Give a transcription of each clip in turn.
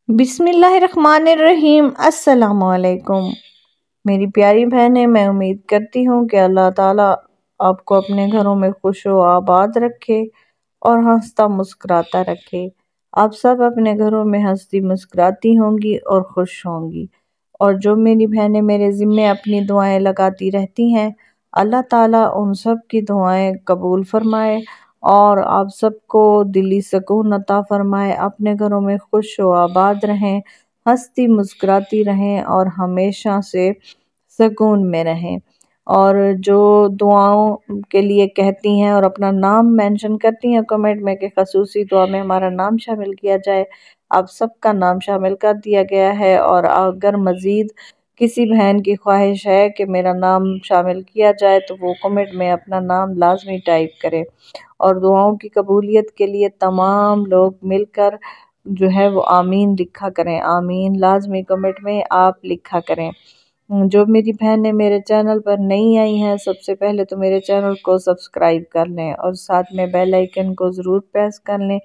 बिस्मिल्लाहिर्रहमानिर्रहीम। अस्सलाम वालेकुम मेरी प्यारी बहनें, मैं उम्मीद करती हूँ कि अल्लाह ताला आपको अपने घरों में खुश व आबाद रखे और हंसता मुस्कुराता रखे। आप सब अपने घरों में हंसती मुस्कुराती होंगी और खुश होंगी। और जो मेरी बहनें मेरे ज़िम्मे अपनी दुआएं लगाती रहती हैं, अल्लाह ताला उन सब की दुआएं कबूल फरमाए और आप सबको दिली सुकून अता फरमाए। अपने घरों में खुश व आबाद रहें, हंसती मुस्कुराती रहें और हमेशा से सुकून में रहें। और जो दुआओं के लिए कहती हैं और अपना नाम मेंशन करती हैं कमेंट में कि खसूसी दुआ में हमारा नाम शामिल किया जाए, आप सबका नाम शामिल कर दिया गया है। और अगर मज़ीद किसी बहन की ख्वाहिश है कि मेरा नाम शामिल किया जाए तो वो कमेंट में अपना नाम लाजमी टाइप करे। और दुआओं की कबूलियत के लिए तमाम लोग मिलकर जो है वो आमीन लिखा करें। आमीन लाजमी कमेंट में आप लिखा करें। जो मेरी बहनें मेरे चैनल पर नई आई हैं, सबसे पहले तो मेरे चैनल को सब्सक्राइब कर लें और साथ में बेल आइकन को ज़रूर प्रेस कर लें।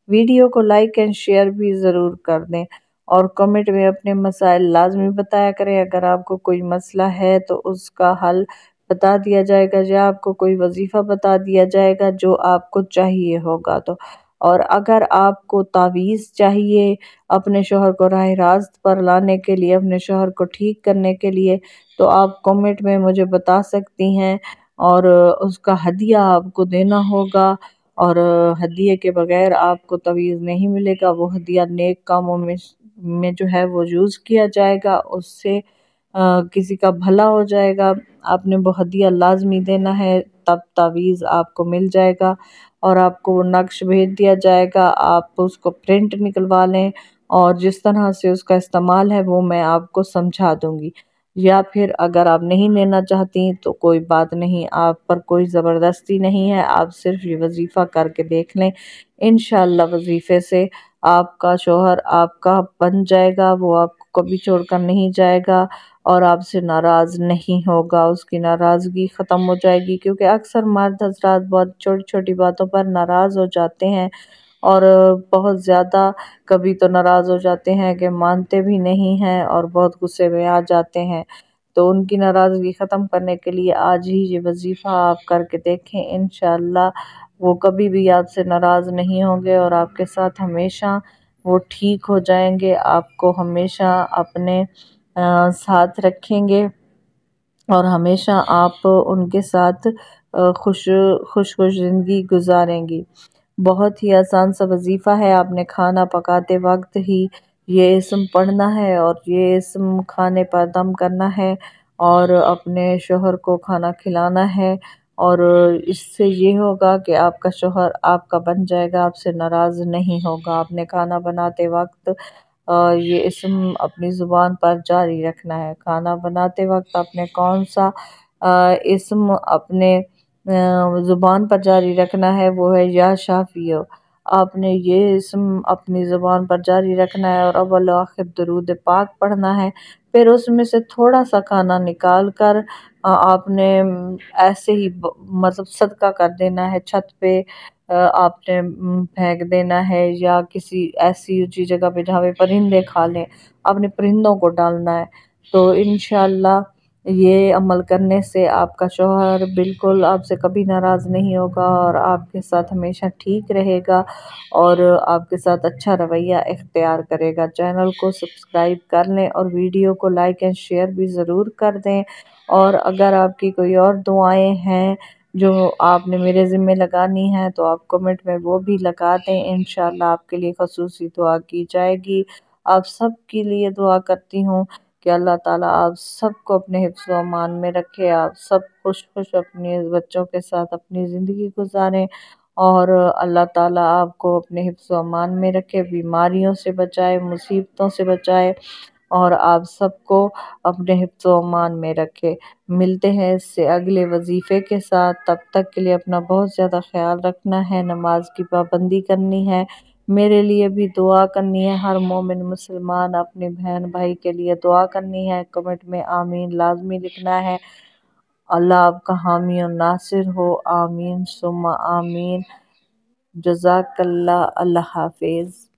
वीडियो को लाइक एंड शेयर भी ज़रूर कर दें और कमेंट में अपने मसाइल लाजमी बताया करें। अगर आपको कोई मसला है तो उसका हल बता दिया जाएगा या आपको कोई वजीफ़ा बता दिया जाएगा जो आपको चाहिए होगा। तो और अगर आपको तावीज़ चाहिए अपने शोहर को राह रास्त पर लाने के लिए, अपने शोहर को ठीक करने के लिए, तो आप कमेंट में मुझे बता सकती हैं और उसका हदिया आपको देना होगा। और हदिये के बगैर आपको तवीज़ नहीं मिलेगा। वो हदिया नेक कामों में जो है वो यूज़ किया जाएगा, उससे किसी का भला हो जाएगा। आपने वो हदिया लाजमी देना है, तब तावीज़ आपको मिल जाएगा और आपको वो नक्श भेज दिया जाएगा। आप उसको प्रिंट निकलवा लें और जिस तरह से उसका इस्तेमाल है वो मैं आपको समझा दूंगी। या फिर अगर आप नहीं लेना चाहती तो कोई बात नहीं, आप पर कोई ज़बरदस्ती नहीं है। आप सिर्फ ये वजीफ़ा करके देख लें, इंशाअल्लाह वजीफ़े से आपका शोहर आपका बन जाएगा, वो आपको कभी छोड़कर नहीं जाएगा और आपसे नाराज़ नहीं होगा। उसकी नाराज़गी ख़त्म हो जाएगी, क्योंकि अक्सर मर्द हज़रात बहुत छोटी छोटी बातों पर नाराज़ हो जाते हैं और बहुत ज़्यादा कभी तो नाराज़ हो जाते हैं कि मानते भी नहीं हैं और बहुत गुस्से में आ जाते हैं। तो उनकी नाराज़गी ख़त्म करने के लिए आज ही ये वजीफ़ा आप करके देखें, इंशाअल्लाह वो कभी भी आपसे नाराज़ नहीं होंगे और आपके साथ हमेशा वो ठीक हो जाएंगे, आपको हमेशा अपने साथ रखेंगे और हमेशा आप उनके साथ खुश खुश खुश ज़िंदगी गुजारेंगी। बहुत ही आसान सा वजीफ़ा है। आपने खाना पकाते वक्त ही ये इस्म पढ़ना है और ये इस्म खाने पर दम करना है और अपने शोहर को खाना खिलाना है। और इससे ये होगा कि आपका शोहर आपका बन जाएगा, आपसे नाराज़ नहीं होगा। आपने खाना बनाते वक्त ये इस्म अपनी ज़ुबान पर जारी रखना है। खाना बनाते वक्त आपने कौन सा इस्म अपने ज़ुबान पर जारी रखना है, वो है या शाफियो। आपने ये इस्म अपनी ज़ुबान पर जारी रखना है और अव्वल व आखिर दरूद पाक पढ़ना है। फिर उसमें से थोड़ा सा खाना निकाल कर आपने ऐसे ही मतलब सदका कर देना है, छत पे आपने फेंक देना है या किसी ऐसी ऊंची जगह पे जहाँ पे परिंदे खा लें, आपने परिंदों को डालना है। तो इंशाअल्लाह ये अमल करने से आपका शौहर बिल्कुल आपसे कभी नाराज़ नहीं होगा और आपके साथ हमेशा ठीक रहेगा और आपके साथ अच्छा रवैया इख्तियार करेगा। चैनल को सब्सक्राइब कर लें और वीडियो को लाइक एंड शेयर भी ज़रूर कर दें। और अगर आपकी कोई और दुआएं हैं जो आपने मेरे ज़िम्मे लगानी है तो आप कमेंट में वो भी लगा दें, इंशाअल्लाह आपके लिए खसूसी दुआ की जाएगी। आप सब के लिए दुआ करती हूँ कि अल्लाह ताला आप सबको अपने हिफ्ज़ व अमान में रखे, आप सब खुश खुश अपने बच्चों के साथ अपनी ज़िंदगी गुजारें और अल्लाह ताला आपको अपने हिफ्ज़ व अमान में रखे, बीमारियों से बचाए, मुसीबतों से बचाए और आप सबको अपने हिफ्ज़ व अमान में रखे। मिलते हैं इससे अगले वजीफ़े के साथ, तब तक के लिए अपना बहुत ज़्यादा ख्याल रखना है, नमाज की पाबंदी करनी है, मेरे लिए भी दुआ करनी है। हर मोमिन मुसलमान अपनी बहन भाई के लिए दुआ करनी है। कमेंट में आमीन लाजमी लिखना है। अल्लाह आपका हामी और नासिर हो। आमीन सुम्मा आमीन। जज़ाकल्लाह। अल्लाह हाफिज़।